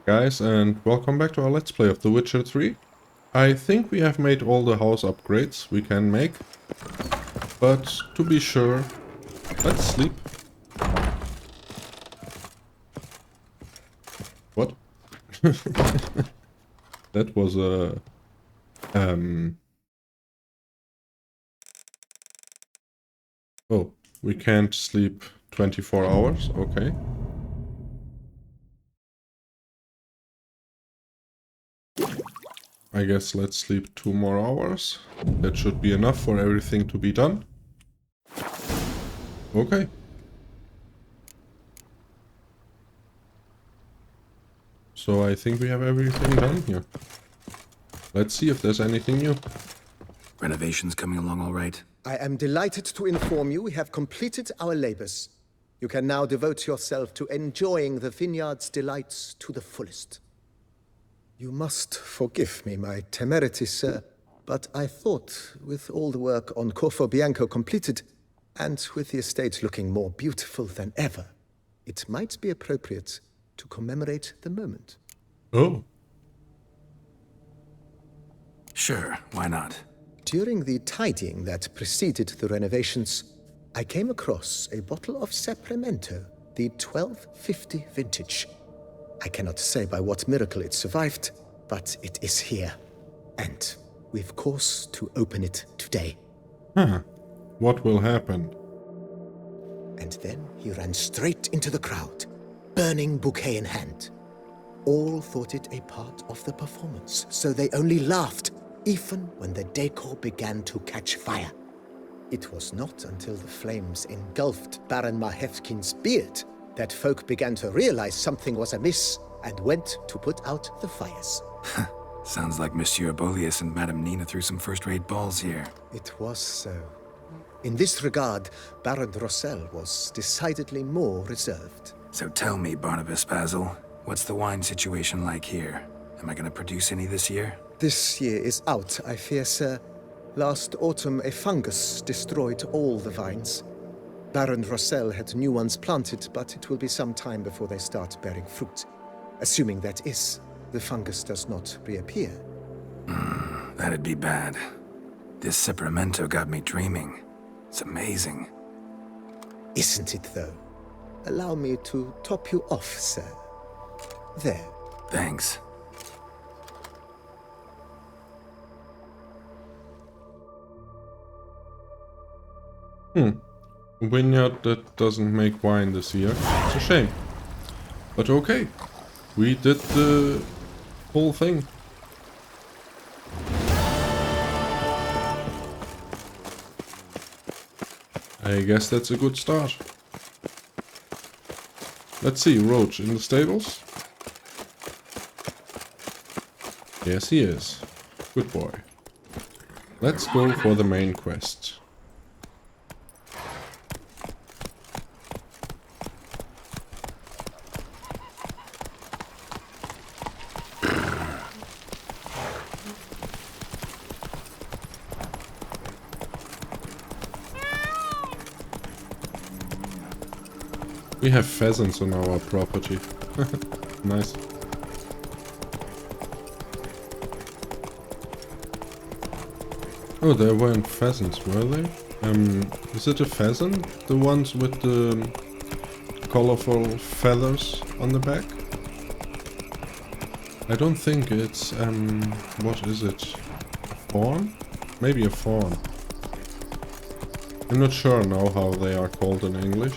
Guys, and welcome back to our Let's Play of The Witcher 3. I think we have made all the house upgrades we can make, but to be sure, let's sleep. What? That was a... Oh, we can't sleep 24 hours, okay. I guess let's sleep 2 more hours. That should be enough for everything to be done. Okay. So I think we have everything done here. Let's see if there's anything new. Renovations coming along all right? I am delighted to inform you we have completed our labors. You can now devote yourself to enjoying the vineyard's delights to the fullest. You must forgive me my temerity, sir, but I thought, with all the work on Corfo Bianco completed, and with the estate looking more beautiful than ever, it might be appropriate to commemorate the moment. Oh. Sure, why not? During the tidying that preceded the renovations, I came across a bottle of Sapramento, the 1250 vintage. I cannot say by what miracle it survived, but it is here. And we've cause to open it today. Huh. What will happen? And then he ran straight into the crowd, burning bouquet in hand. All thought it a part of the performance, so they only laughed, even when the decor began to catch fire. It was not until the flames engulfed Baron Mahevkin's beard that folk began to realize something was amiss and went to put out the fires. Sounds like Monsieur Bolius and Madame Nina threw some first-rate balls here. It was so. In this regard, Baron Rossel was decidedly more reserved. So tell me, Barnabas Basil, what's the wine situation like here? Am I gonna produce any this year? This year is out, I fear, sir. Last autumn, a fungus destroyed all the vines. Baron Rossel had new ones planted, but it will be some time before they start bearing fruit. Assuming that is, the fungus does not reappear. That'd be bad. This Sapramento got me dreaming. It's amazing. Isn't it, though? Allow me to top you off, sir. There. Thanks. Vineyard that doesn't make wine this year. It's a shame. But okay. We did the whole thing. I guess that's a good start. Let's see, Roach in the stables? Yes, he is. Good boy. Let's go for the main quest. We have pheasants on our property. Nice. Oh, there weren't pheasants, were they? Is it a pheasant? The ones with the colorful feathers on the back? I don't think it's, what is it? A fawn? Maybe a fawn. I'm not sure now how they are called in English.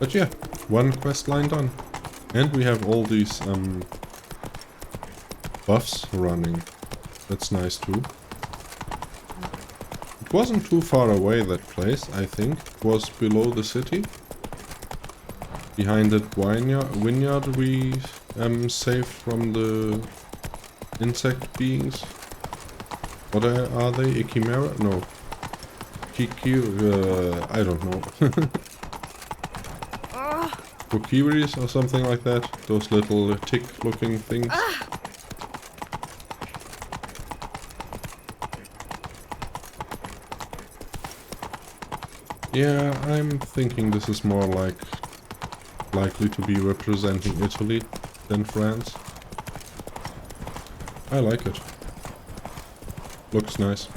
But yeah, one quest line done. And we have all these buffs running. That's nice too. It wasn't too far away, that place, I think. It was below the city. Behind that vineyard we saved from the insect beings. What are they? A chimera? No. I don't know. Kokiris or something like that. Those little tick-looking things. Yeah, I'm thinking this is more likely to be representing Italy than France. I like it. Looks nice.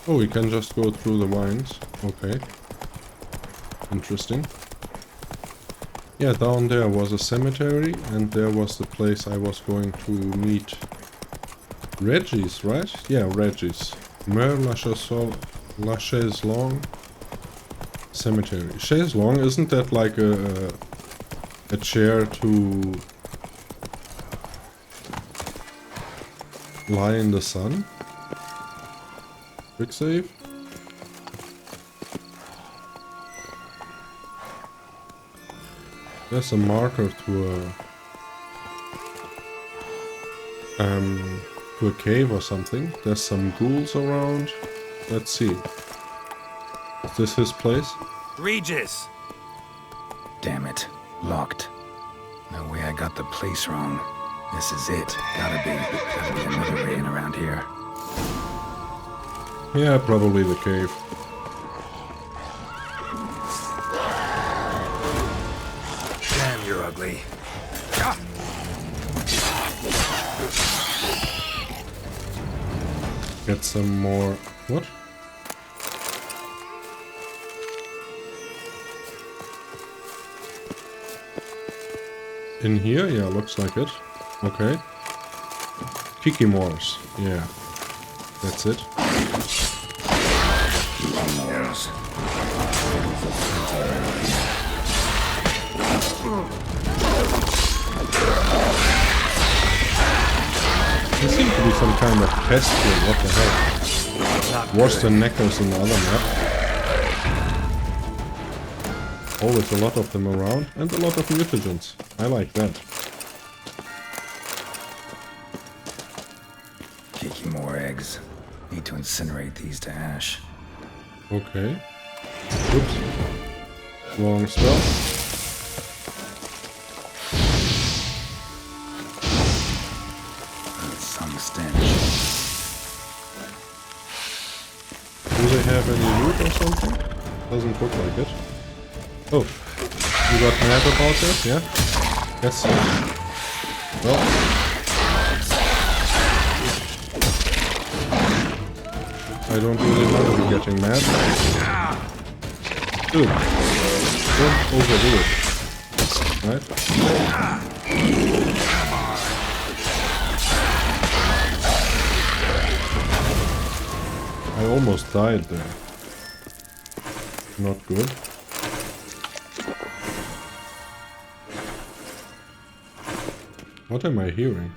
Oh, we can just go through the vines. Okay. Interesting. Yeah, down there was a cemetery, and there was the place I was going to meet Reggie's, right? Yeah, Reggie's. Mer La Chaise Longue Cemetery. Chaise Longue, isn't that like a chair to lie in the sun? Quick save. There's a marker to a cave or something. There's some ghouls around. Let's see. Is this his place? Regis! Damn it. Locked. No way I got the place wrong. This is it. Gotta be another way in around here. Yeah, probably the cave. Damn, you're ugly. Ah! Get some more... What? In here? Yeah, looks like it. Okay. Kikimores. Yeah. That's it. Kikimores. There seems to be some kind of pest here. What the hell? Worse than Neckos in the other map. Always a lot of them around, and a lot of mutagens. I like that. Kikimore eggs. Need to incinerate these to ash. Okay. Oops. Wrong spell. That's some stench. Do they have any loot or something? Doesn't look like it. Oh, you got mad about that? Yeah? Yes. Well. I don't really want to be getting mad. Dude, don't overdo it. Right? I almost died there. Not good. What am I hearing?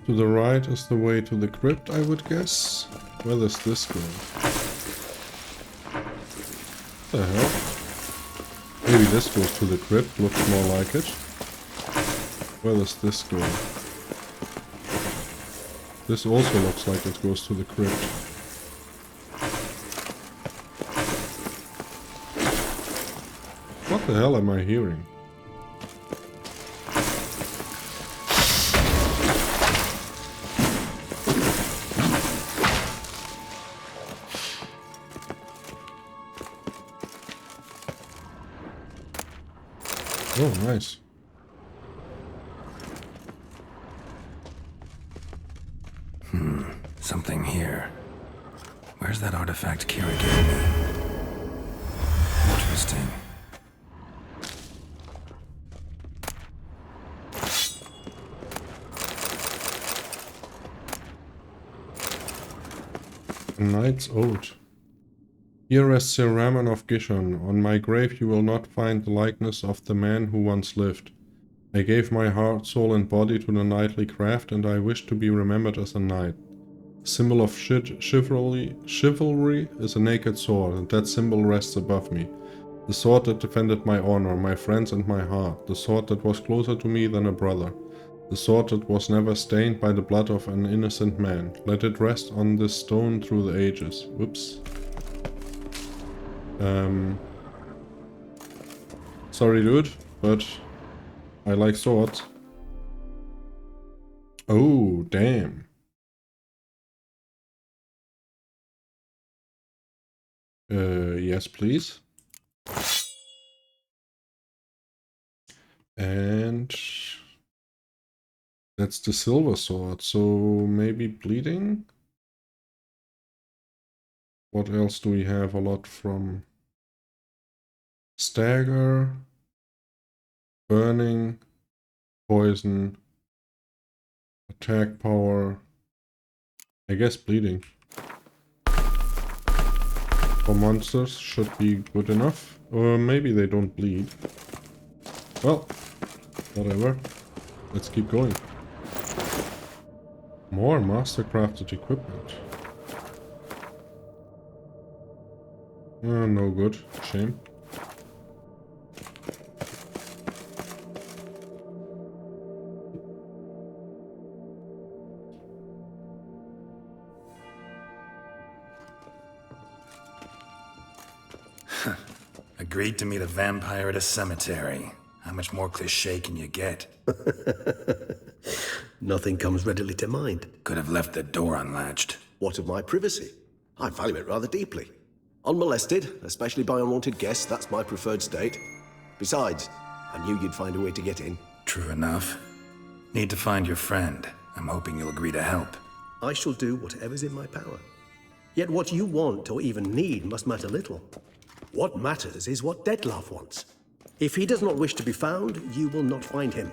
To the right is the way to the crypt, I would guess. Where does this go? What the hell? Maybe this goes to the crypt, looks more like it. Where does this go? This also looks like it goes to the crypt. What the hell am I hearing? Oh, nice. Something here. Where's that artifact Kira gave me? Interesting. A Knight's Ode. Here rests Sir Ramon of Gishon. On my grave you will not find the likeness of the man who once lived. I gave my heart, soul and body to the knightly craft, and I wish to be remembered as a knight. Symbol of chivalry is a naked sword, and that symbol rests above me. The sword that defended my honor, my friends and my heart. The sword that was closer to me than a brother. The sword that was never stained by the blood of an innocent man. Let it rest on this stone through the ages. Whoops. Sorry, dude, but I like swords. Oh, damn. Yes, please. And that's the silver sword, so maybe bleeding? What else do we have a lot from? Stagger, burning, poison, attack power, I guess bleeding. For monsters should be good enough, or maybe they don't bleed. Well, whatever. Let's keep going. More mastercrafted equipment. No good. Shame. Agreed to meet a vampire at a cemetery. How much more cliché can you get? Nothing comes readily to mind. Could have left the door unlatched. What of my privacy? I value it rather deeply. Unmolested, especially by unwanted guests, that's my preferred state. Besides, I knew you'd find a way to get in. True enough. Need to find your friend. I'm hoping you'll agree to help. I shall do whatever's in my power. Yet what you want or even need must matter little. What matters is what Dettlaff wants. If he does not wish to be found, you will not find him.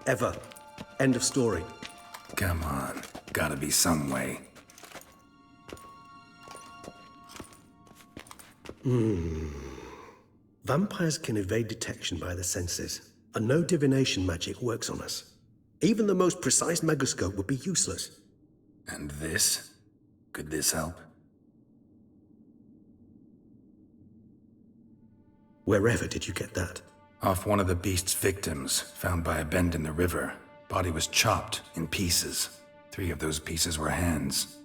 Ever. End of story. Come on. Gotta be some way. Vampires can evade detection by the senses, and no divination magic works on us. Even the most precise megascope would be useless. And this? Could this help? Wherever did you get that? Off one of the beast's victims, found by a bend in the river. Body was chopped in pieces. 3 of those pieces were hands.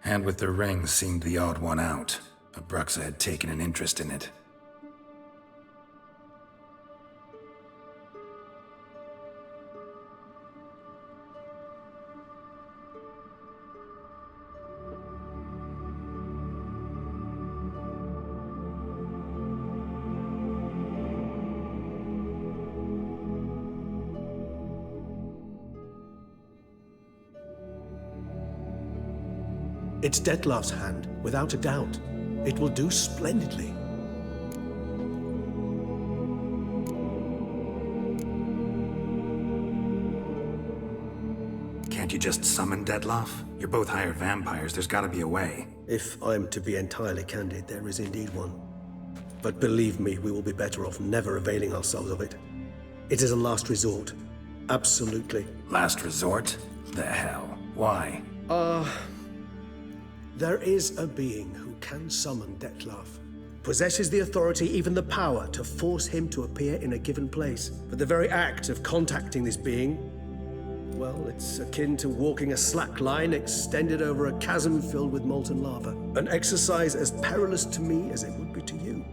Hand with the ring seemed the odd one out. Abruxa had taken an interest in it. It's Dettlaff's hand, without a doubt. It will do splendidly. Can't you just summon Dettlaff? You're both hired vampires, there's gotta be a way. If I'm to be entirely candid, there is indeed one. But believe me, we will be better off never availing ourselves of it. It is a last resort. Absolutely. Last resort? The hell? Why? There is a being who can summon Dettlaff. Possesses the authority, even the power, to force him to appear in a given place. But the very act of contacting this being, well, it's akin to walking a slack line extended over a chasm filled with molten lava. An exercise as perilous to me as it would be to you.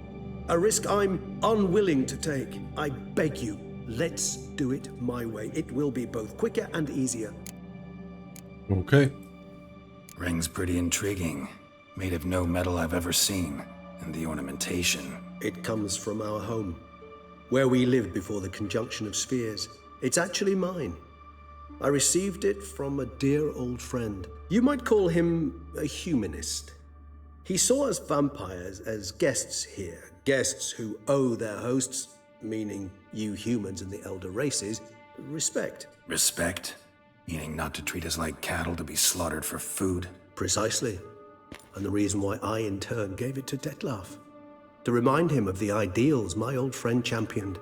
A risk I'm unwilling to take. I beg you, let's do it my way. It will be both quicker and easier. Okay. Ring's pretty intriguing. Made of no metal I've ever seen. And the ornamentation. It comes from our home, where we lived before the conjunction of spheres. It's actually mine. I received it from a dear old friend. You might call him a humanist. He saw us vampires as guests here, guests who owe their hosts, meaning you humans and the elder races, respect. Respect? Meaning not to treat us like cattle to be slaughtered for food? Precisely. And the reason why I, in turn, gave it to Dettlaff. To remind him of the ideals my old friend championed.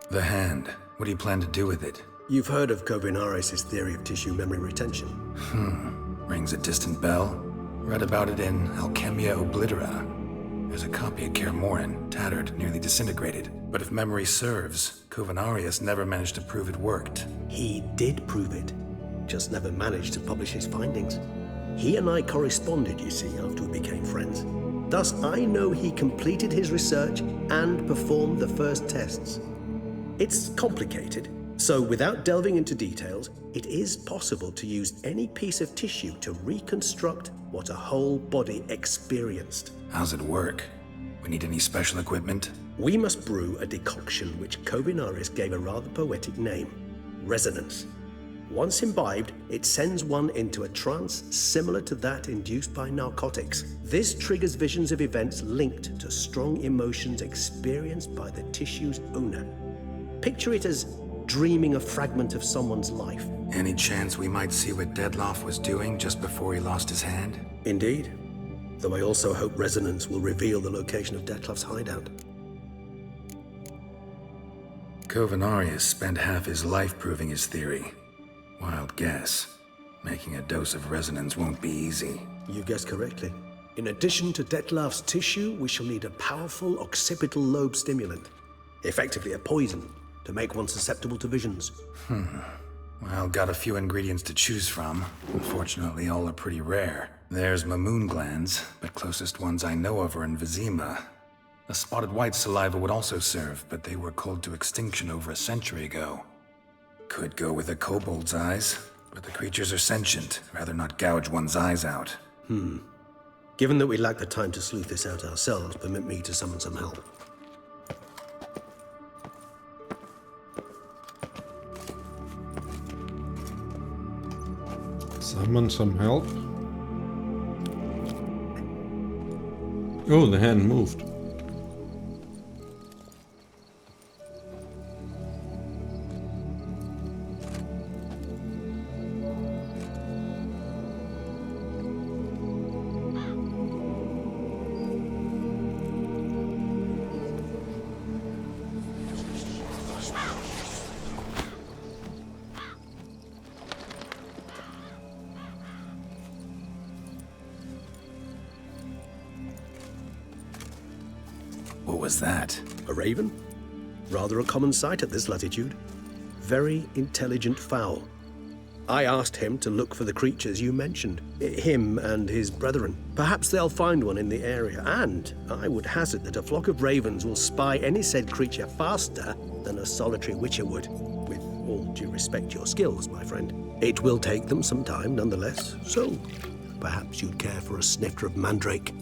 The hand. What do you plan to do with it? You've heard of Kovinaris' theory of tissue memory retention. Rings a distant bell. Read about it in Alchemia Oblitera. There's a copy of Kaer Morhen, tattered, nearly disintegrated. But if memory serves, Covenarius never managed to prove it worked. He did prove it, just never managed to publish his findings. He and I corresponded, you see, after we became friends. Thus, I know he completed his research and performed the first tests. It's complicated, so without delving into details, it is possible to use any piece of tissue to reconstruct what a whole body experienced. How's it work? We need any special equipment? We must brew a decoction which Covenarius gave a rather poetic name, resonance. Once imbibed, it sends one into a trance similar to that induced by narcotics. This triggers visions of events linked to strong emotions experienced by the tissue's owner. Picture it as dreaming a fragment of someone's life. Any chance we might see what Dettlaff was doing just before he lost his hand? Indeed. Though I also hope resonance will reveal the location of Dettlaff's hideout. Covenarius spent half his life proving his theory. Wild guess. Making a dose of resonance won't be easy. You guessed correctly. In addition to Dettlaff's tissue, we shall need a powerful occipital lobe stimulant. Effectively a poison, to make one susceptible to visions. Well, got a few ingredients to choose from. Unfortunately, all are pretty rare. There's Mamoon glands, but closest ones I know of are in Vizima. A spotted white saliva would also serve, but they were cold to extinction over a century ago. Could go with a kobold's eyes, but the creatures are sentient. Rather not gouge one's eyes out. Given that we lack the time to sleuth this out ourselves, permit me to summon some help. Summon some help? Oh, the hand moved. What was that? A raven? Rather a common sight at this latitude. Very intelligent fowl. I asked him to look for the creatures you mentioned. Him and his brethren. Perhaps they'll find one in the area, and I would hazard that a flock of ravens will spy any said creature faster than a solitary witcher would. With all due respect to your skills, my friend. It will take them some time, nonetheless, so perhaps you'd care for a snifter of mandrake.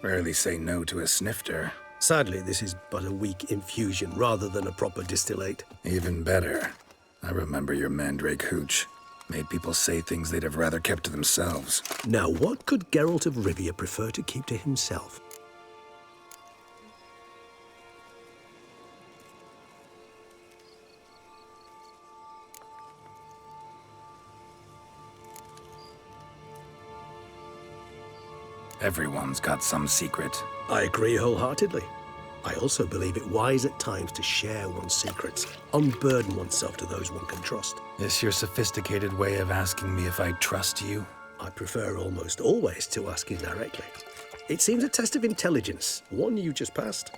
Rarely say no to a snifter. Sadly, this is but a weak infusion rather than a proper distillate. Even better. I remember your mandrake hooch. Made people say things they'd have rather kept to themselves. Now, what could Geralt of Rivia prefer to keep to himself? Everyone's got some secret. I agree wholeheartedly. I also believe it wise at times to share one's secrets, unburden oneself to those one can trust. Is your sophisticated way of asking me if I trust you? I prefer almost always to ask you directly. It seems a test of intelligence, one you just passed.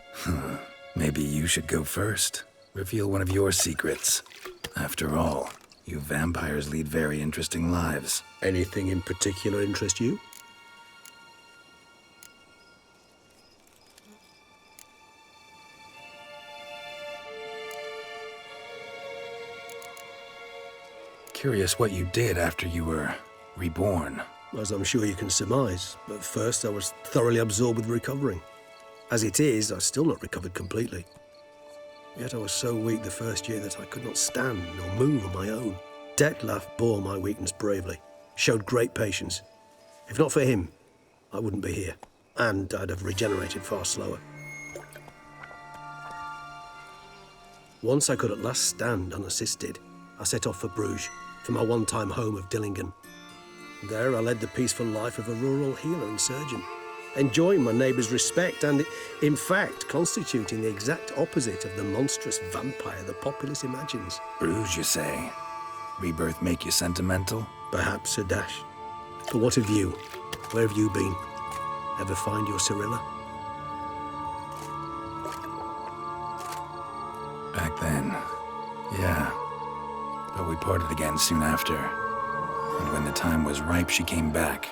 Maybe you should go first. Reveal one of your secrets. After all, you vampires lead very interesting lives. Anything in particular interest you? Curious what you did after you were reborn. As I'm sure you can surmise, at first I was thoroughly absorbed with recovering. As it is, I've still not recovered completely. Yet I was so weak the first year that I could not stand nor move on my own. Dettlaff bore my weakness bravely, showed great patience. If not for him, I wouldn't be here, and I'd have regenerated far slower. Once I could at last stand unassisted, I set off for Bruges, for my one-time home of Dillingen. There I led the peaceful life of a rural healer and surgeon, enjoying my neighbours' respect and, in fact, constituting the exact opposite of the monstrous vampire the populace imagines. Bruges, you say? Rebirth make you sentimental? Perhaps a dash. But what of you? Where have you been? Ever find your Cyrilla? Back then, yeah. But we parted again soon after. And when the time was ripe, she came back.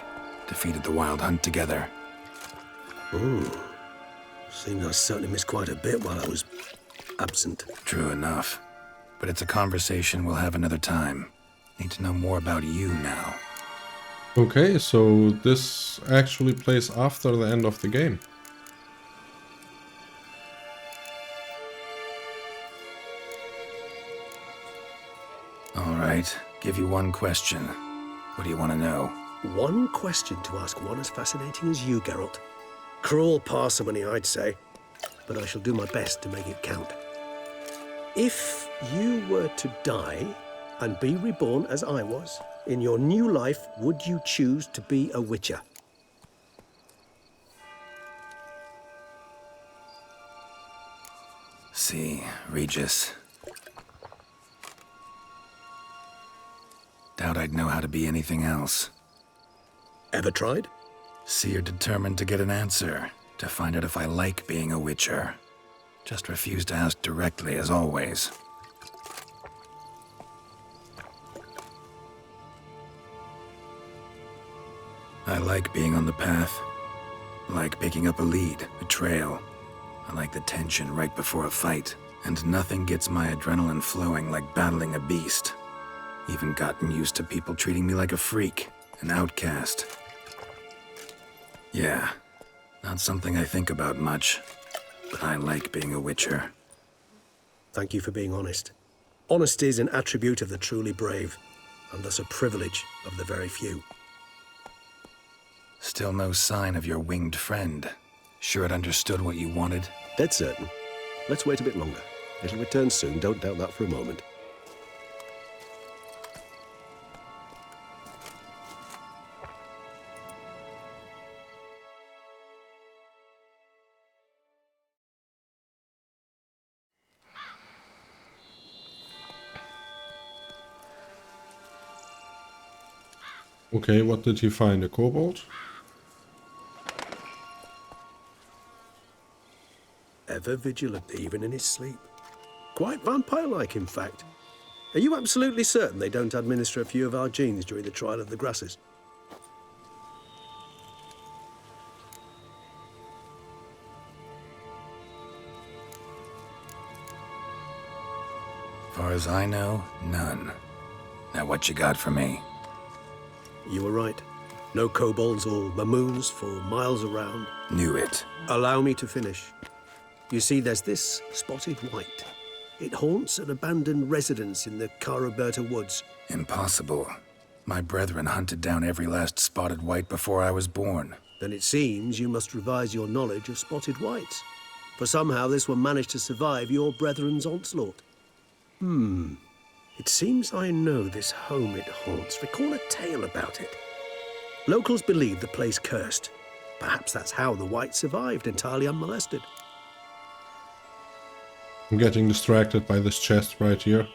Defeated the Wild Hunt together. Ooh. Seems I certainly missed quite a bit while I was absent. True enough. But it's a conversation we'll have another time. Need to know more about you now. Okay, so this actually plays after the end of the game. All right, give you one question. What do you want to know? One question to ask one as fascinating as you, Geralt. Cruel parsimony, I'd say. But I shall do my best to make it count. If you were to die and be reborn as I was, in your new life, would you choose to be a Witcher? See, Regis. Doubt I'd know how to be anything else. Ever tried? See, you're determined to get an answer, to find out if I like being a Witcher. Just refuse to ask directly, as always. I like being on the path. I like picking up a lead, a trail. I like the tension right before a fight. And nothing gets my adrenaline flowing like battling a beast. Even gotten used to people treating me like a freak, an outcast. Yeah, not something I think about much, but I like being a Witcher. Thank you for being honest. Honesty is an attribute of the truly brave, and thus a privilege of the very few. Still no sign of your winged friend. Sure it understood what you wanted? Dead certain. Let's wait a bit longer. It'll return soon, don't doubt that for a moment. Okay, what did he find? A kobold? Ever vigilant, even in his sleep. Quite vampire-like, in fact. Are you absolutely certain they don't administer a few of our genes during the trial of the grasses? Far as I know, none. Now what you got for me? You were right. No kobolds or mamoons for miles around. Knew it. Allow me to finish. You see, there's this spotted white. It haunts an abandoned residence in the Caraberta woods. Impossible. My brethren hunted down every last spotted white before I was born. Then it seems you must revise your knowledge of spotted whites. For somehow this one managed to survive your brethren's onslaught. It seems I know this home it haunts. Recall a tale about it. Locals believe the place cursed. Perhaps that's how the white survived entirely unmolested. I'm getting distracted by this chest right here.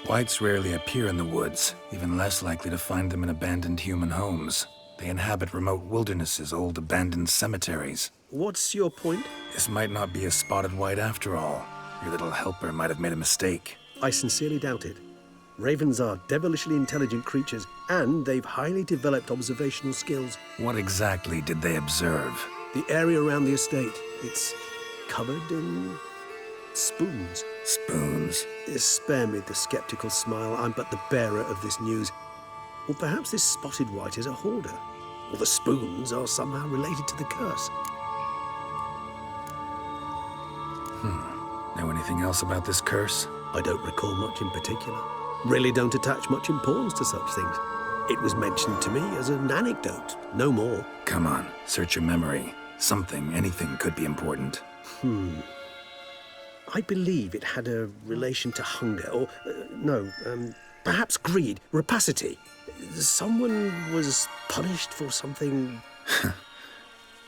Whites rarely appear in the woods, even less likely to find them in abandoned human homes. They inhabit remote wildernesses, old abandoned cemeteries. What's your point? This might not be a spotted white after all. Your little helper might have made a mistake. I sincerely doubt it. Ravens are devilishly intelligent creatures, and they've highly developed observational skills. What exactly did they observe? The area around the estate, it's covered in spoons. Spoons? Spare me the skeptical smile. I'm but the bearer of this news. Or perhaps this spotted white is a hoarder. Or the spoons are somehow related to the curse. Know anything else about this curse? I don't recall much in particular. Really don't attach much importance to such things. It was mentioned to me as an anecdote, no more. Come on, search your memory. Something, anything could be important. I believe it had a relation to hunger, or, perhaps greed, rapacity. Someone was punished for something.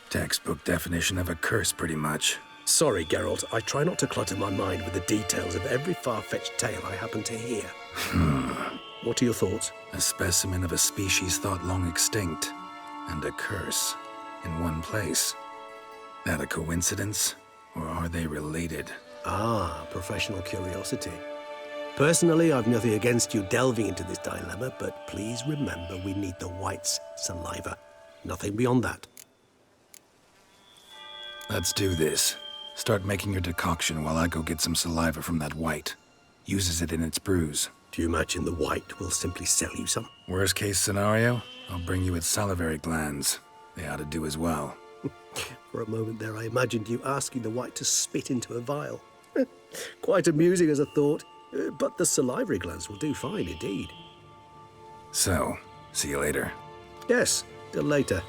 Textbook definition of a curse, pretty much. Sorry, Geralt. I try not to clutter my mind with the details of every far-fetched tale I happen to hear. What are your thoughts? A specimen of a species thought long extinct, and a curse in one place. That a coincidence, or are they related? Ah, professional curiosity. Personally, I've nothing against you delving into this dilemma, but please remember we need the White's saliva. Nothing beyond that. Let's do this. Start making your decoction while I go get some saliva from that White. Uses it in its brews. Do you imagine the White will simply sell you some? Worst case scenario, I'll bring you its salivary glands. They ought to do as well. For a moment there, I imagined you asking the White to spit into a vial. Quite amusing as a thought, but the salivary glands will do fine indeed. So, see you later. Yes, till later.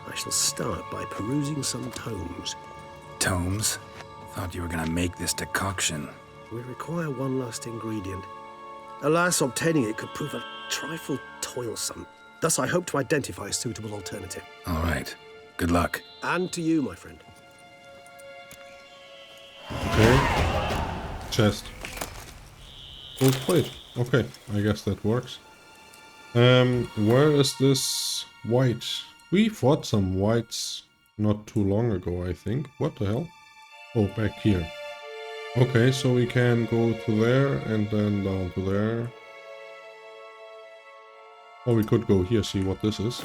I shall start by perusing some tomes. Tomes? Thought you were gonna make this decoction. We require one last ingredient. Alas, obtaining it could prove a trifle toilsome. Thus, I hope to identify a suitable alternative. All right. Good luck. And to you, my friend. Okay. Chest. Gold plate. Okay, I guess that works. Where is this White? We fought some Whites not too long ago, I think. What the hell? Oh, back here. Okay, so we can go to there and then down to there. Or we could go here, see what this is.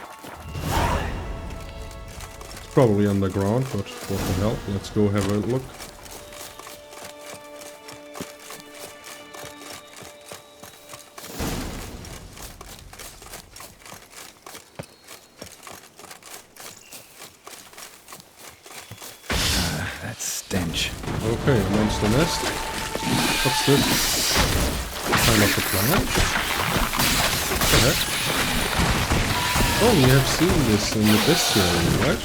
It's probably underground, but what the hell? Let's go have a look. That stench. Okay, monster nest. What's this? Kind of a plant? What the heck? Oh, we have seen this in the bestiary, right?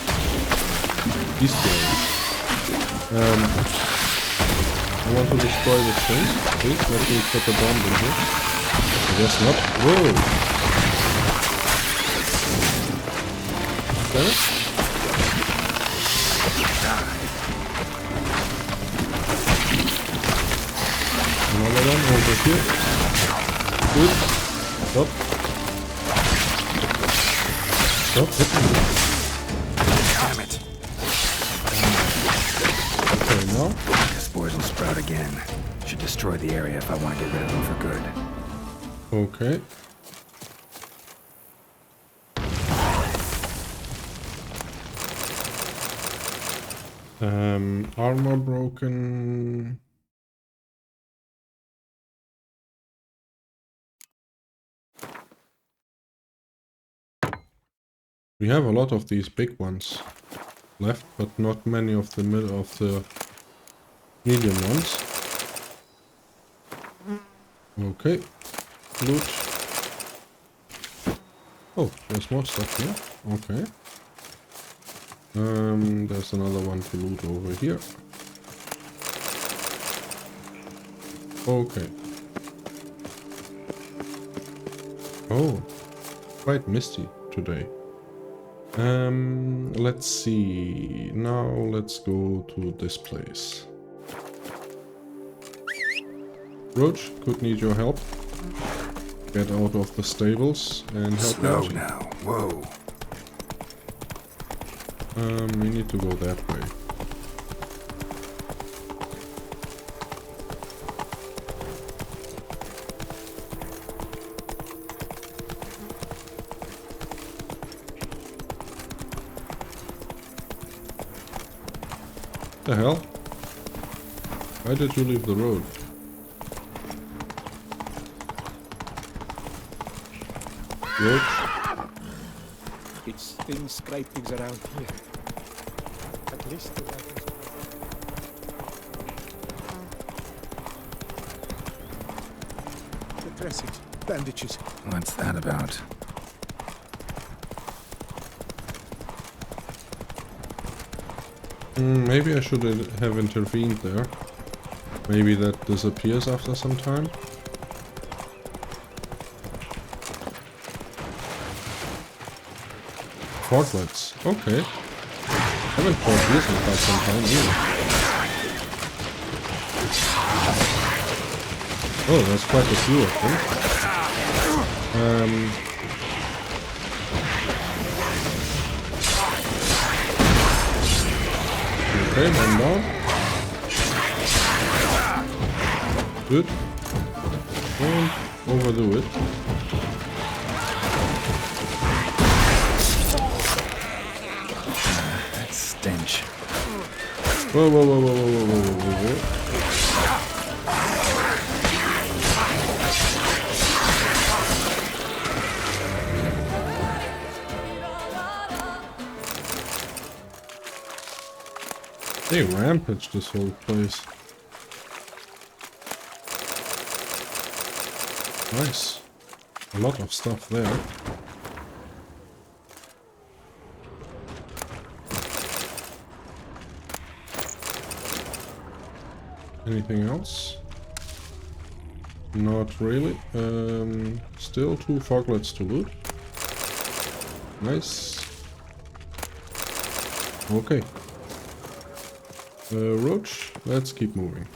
Bestiary. I want to destroy this thing. Please, let me put a bomb in here. I guess not. Whoa! Okay. Another one over here. Good. Stop. Stop hitting me. Damn it. Okay, now. Spores will sprout again. Should destroy the area if I want to get rid of them for good. Okay. Armor broken. We have a lot of these big ones left, but not many of the medium ones. Okay. Loot. Oh, there's more stuff here. Okay. There's another one to loot over here. Okay. Oh, quite misty today. Let's see. Now let's go to this place. Roach, could need your help. Get out of the stables and help me Slow out. now. Whoa. We need to go that way. The hell? Why did you leave the road? Roach? It's thin scrapings around here. At least the wagons. The dressings, bandages. What's that about? Maybe I should have intervened there. Maybe that disappears after some time. Forklets. Okay. Haven't fought these in quite some time either. Oh, that's quite a few of them. Okay, one down. Good. Don't overdo it. That stench. Whoa, whoa, whoa, whoa, whoa, whoa, whoa, whoa, whoa. They rampage this whole place. Nice. A lot of stuff there. Anything else? Not really. Still 2 foglets to loot. Nice. Okay. Roach, let's keep moving.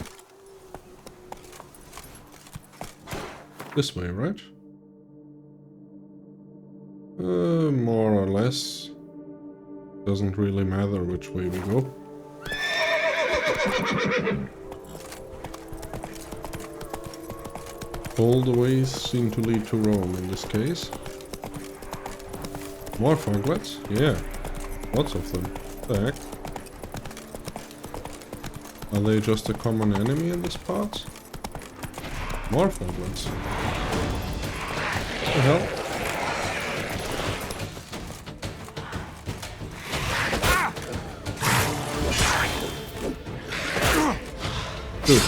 This way, right? More or less. Doesn't really matter which way we go. All the ways seem to lead to Rome in this case. More foglets? Yeah. Lots of them. What the heck? Are they just a common enemy in this part? More foglets. What the hell? Good.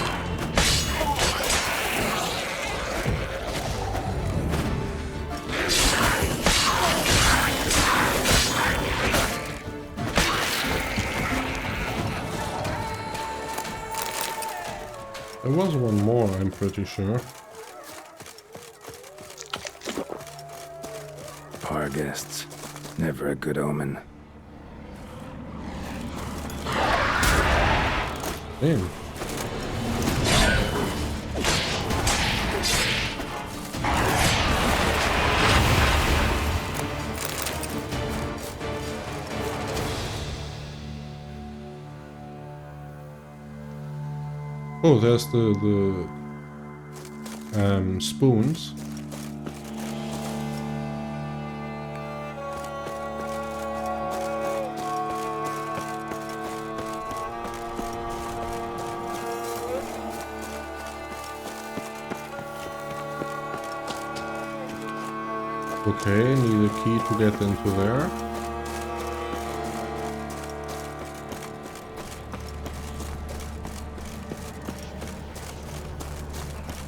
There was one more, I'm pretty sure. Our guests. Never a good omen. Damn. Oh, there's the spoons. Okay, need a key to get into there.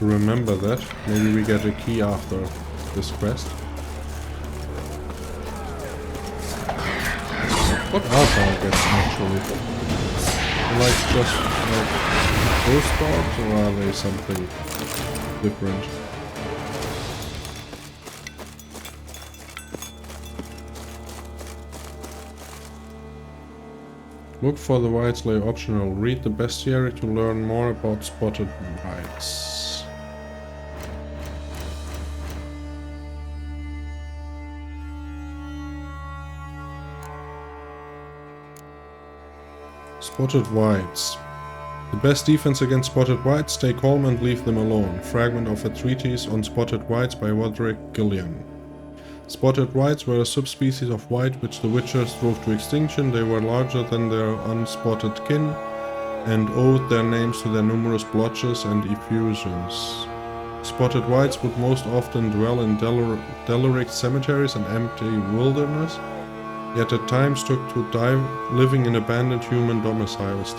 Remember that. Maybe we get a key after this quest. What are targets actually? Like just like ghost dogs, or are they something different? Look for the Whiteslay optional. Read the bestiary to learn more about spotted whites. Spotted whites. The best defense against spotted whites, stay calm and leave them alone. Fragment of a treatise on spotted whites by Roderick Gilliam. Spotted whites were a subspecies of white which the Witchers drove to extinction. They were larger than their unspotted kin and owed their names to their numerous blotches and effusions. Spotted whites would most often dwell in derelict cemeteries and empty wilderness, yet at times took to living in abandoned human domiciles.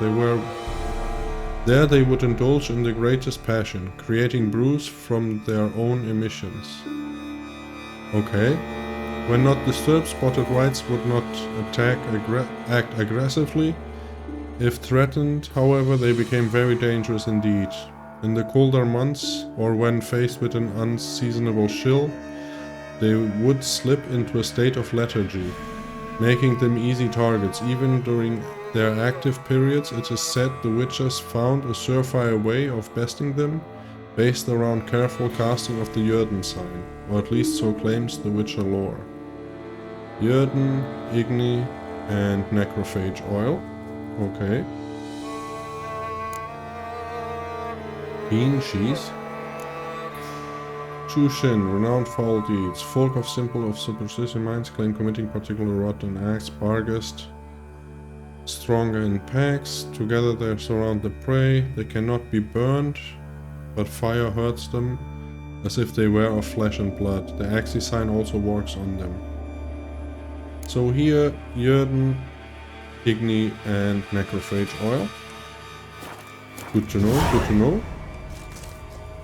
There they would indulge in the greatest passion, creating brews from their own emissions. Okay. When not disturbed, spotted whites would not act aggressively. If threatened, however, they became very dangerous indeed. In the colder months, or when faced with an unseasonable chill, they would slip into a state of lethargy, making them easy targets. Even during their active periods, it is said the Witchers found a surefire way of besting them based around careful casting of the Jörden sign, or at least so claims the Witcher lore. Jörden, Igni, and Necrophage oil. Okay. Bean cheese. Chushin, renowned foul deeds. Folk of simple of superstitious minds claim committing particular rotten acts. Barghest, stronger in packs. Together they surround the prey. They cannot be burned, but fire hurts them as if they were of flesh and blood. The Axis sign also works on them. So here, Jörden, Igni, and Necrophage oil. Good to know, good to know.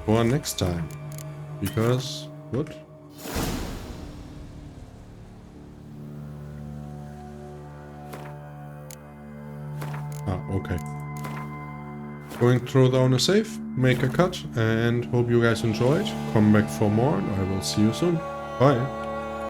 For next time. Because, what? Ah, okay. Going to throw down a save, make a cut, and hope you guys enjoyed. Come back for more, and I will see you soon. Bye.